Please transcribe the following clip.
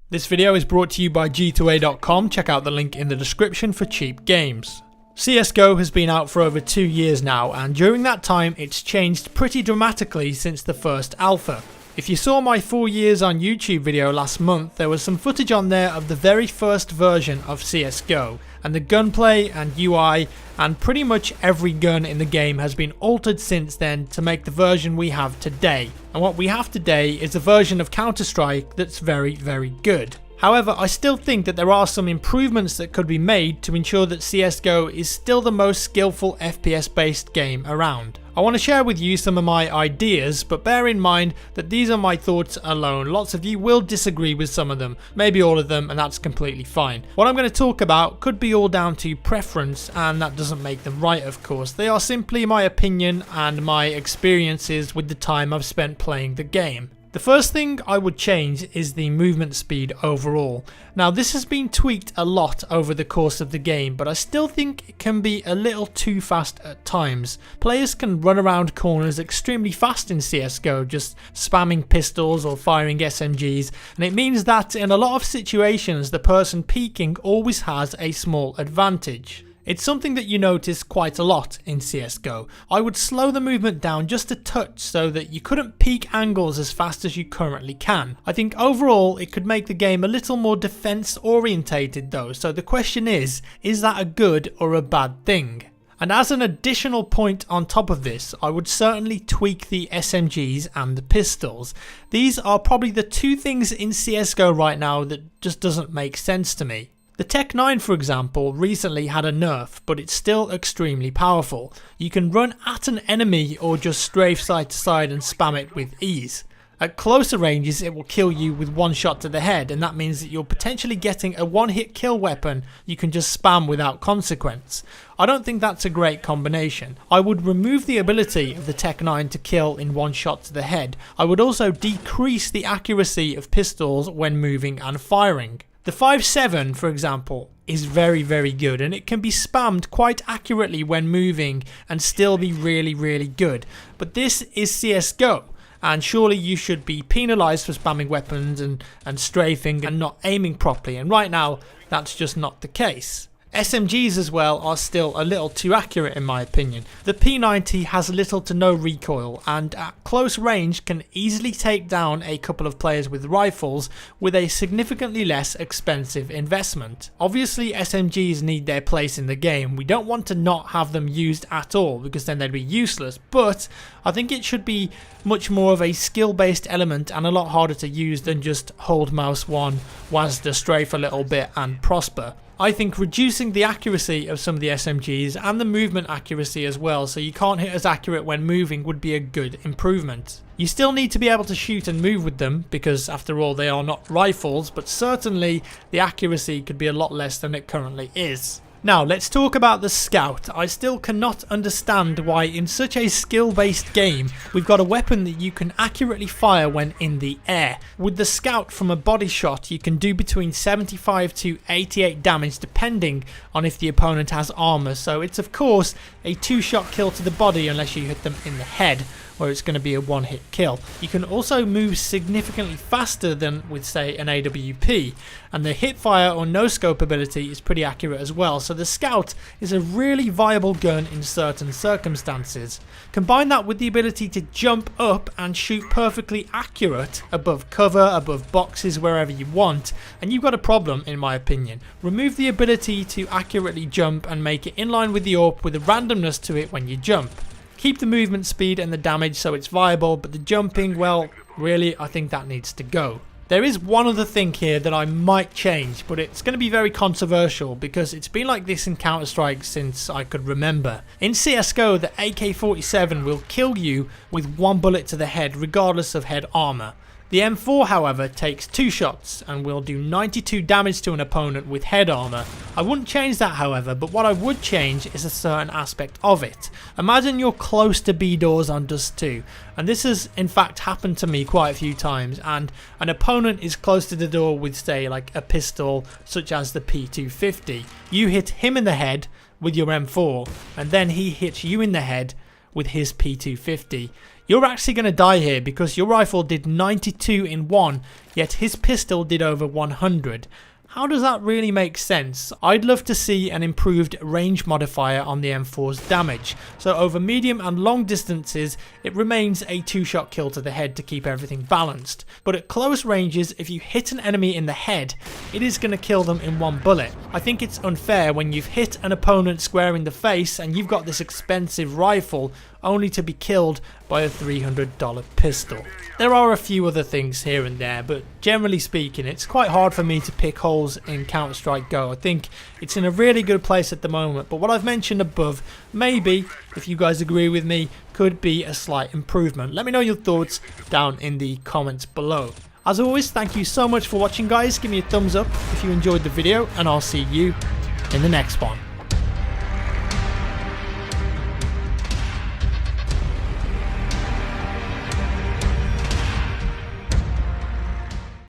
This video is brought to you by G2A.com. Check out the link in the description for cheap games. CSGO has been out for over 2 years now, and during that time it's changed pretty dramatically since the first alpha. If you saw my 4 years on YouTube video last month, there was some footage on there of the very first version of CSGO, and the gunplay and UI and pretty much every gun in the game has been altered since then to make the version we have today. And what we have today is a version of Counter-Strike that's very, very good. However, I still think that there are some improvements that could be made to ensure that CSGO is still the most skillful FPS based game around. I want to share with you some of my ideas, but bear in mind that these are my thoughts alone. Lots of you will disagree with some of them, maybe all of them, and that's completely fine. What I'm going to talk about could be all down to preference, and that doesn't make them right, of course. They are simply my opinion and my experiences with the time I've spent playing the game. The first thing I would change is the movement speed overall. Now this has been tweaked a lot over the course of the game, but I still think it can be a little too fast at times. Players can run around corners extremely fast in CSGO, just spamming pistols or firing SMGs, and it means that in a lot of situations the person peeking always has a small advantage. It's something that you notice quite a lot in CSGO. I would slow the movement down just a touch so that you couldn't peak angles as fast as you currently can. I think overall it could make the game a little more defense orientated though, so the question is that a good or a bad thing? And as an additional point on top of this, I would certainly tweak the SMGs and the pistols. These are probably the two things in CSGO right now that just doesn't make sense to me. The Tech 9, for example, recently had a nerf, but it's still extremely powerful. You can run at an enemy or just strafe side to side and spam it with ease. At closer ranges it will kill you with one shot to the head, and that means that you're potentially getting a one-hit kill weapon you can just spam without consequence. I don't think that's a great combination. I would remove the ability of the Tech 9 to kill in one shot to the head. I would also decrease the accuracy of pistols when moving and firing. The 5.7, for example, is very, very good, and it can be spammed quite accurately when moving and still be really, really good. But this is CSGO, and surely you should be penalised for spamming weapons and strafing and not aiming properly, and right now that's just not the case. SMGs as well are still a little too accurate in my opinion. The P90 has little to no recoil and at close range can easily take down a couple of players with rifles with a significantly less expensive investment. Obviously SMGs need their place in the game. We don't want to not have them used at all because then they'd be useless, but I think it should be much more of a skill based element and a lot harder to use than just hold mouse 1, WASD strafe a little bit and prosper. I think reducing the accuracy of some of the SMGs and the movement accuracy as well, so you can't hit as accurate when moving, would be a good improvement. You still need to be able to shoot and move with them because after all they are not rifles, but certainly the accuracy could be a lot less than it currently is. Now let's talk about the Scout. I still cannot understand why in such a skill-based game we've got a weapon that you can accurately fire when in the air. With the Scout from a body shot you can do between 75 to 88 damage depending on if the opponent has armor, so it's of course a 2-shot kill to the body unless you hit them in the head, where it's going to be a one-hit kill. You can also move significantly faster than with say an AWP, and the hipfire or no-scope ability is pretty accurate as well, so the Scout is a really viable gun in certain circumstances. Combine that with the ability to jump up and shoot perfectly accurate above cover, above boxes, wherever you want, and you've got a problem in my opinion. Remove the ability to accurately jump and make it in line with the AWP with a randomness to it when you jump. Keep the movement speed and the damage so it's viable, but the jumping, well, really, I think that needs to go. There is one other thing here that I might change, but it's going to be very controversial because it's been like this in Counter-Strike since I could remember. In CSGO, the AK-47 will kill you with one bullet to the head regardless of head armor. The M4 however takes 2 shots and will do 92 damage to an opponent with head armor. I wouldn't change that however, but what I would change is a certain aspect of it. Imagine you're close to B doors on Dust 2, and this has in fact happened to me quite a few times, and an opponent is close to the door with say like a pistol such as the P250. You hit him in the head with your M4 and then he hits you in the head with his P250. You're actually going to die here because your rifle did 92 in 1, yet his pistol did over 100. How does that really make sense? I'd love to see an improved range modifier on the M4's damage. So over medium and long distances, it remains a 2-shot kill to the head to keep everything balanced. But at close ranges, if you hit an enemy in the head, it is going to kill them in 1 bullet. I think it's unfair when you've hit an opponent square in the face and you've got this expensive rifle only to be killed by a $300 pistol. There are a few other things here and there, but generally speaking, it's quite hard for me to pick holes in Counter-Strike Go. I think it's in a really good place at the moment, but what I've mentioned above, maybe, if you guys agree with me, could be a slight improvement. Let me know your thoughts down in the comments below. As always, thank you so much for watching, guys. Give me a thumbs up if you enjoyed the video, and I'll see you in the next one.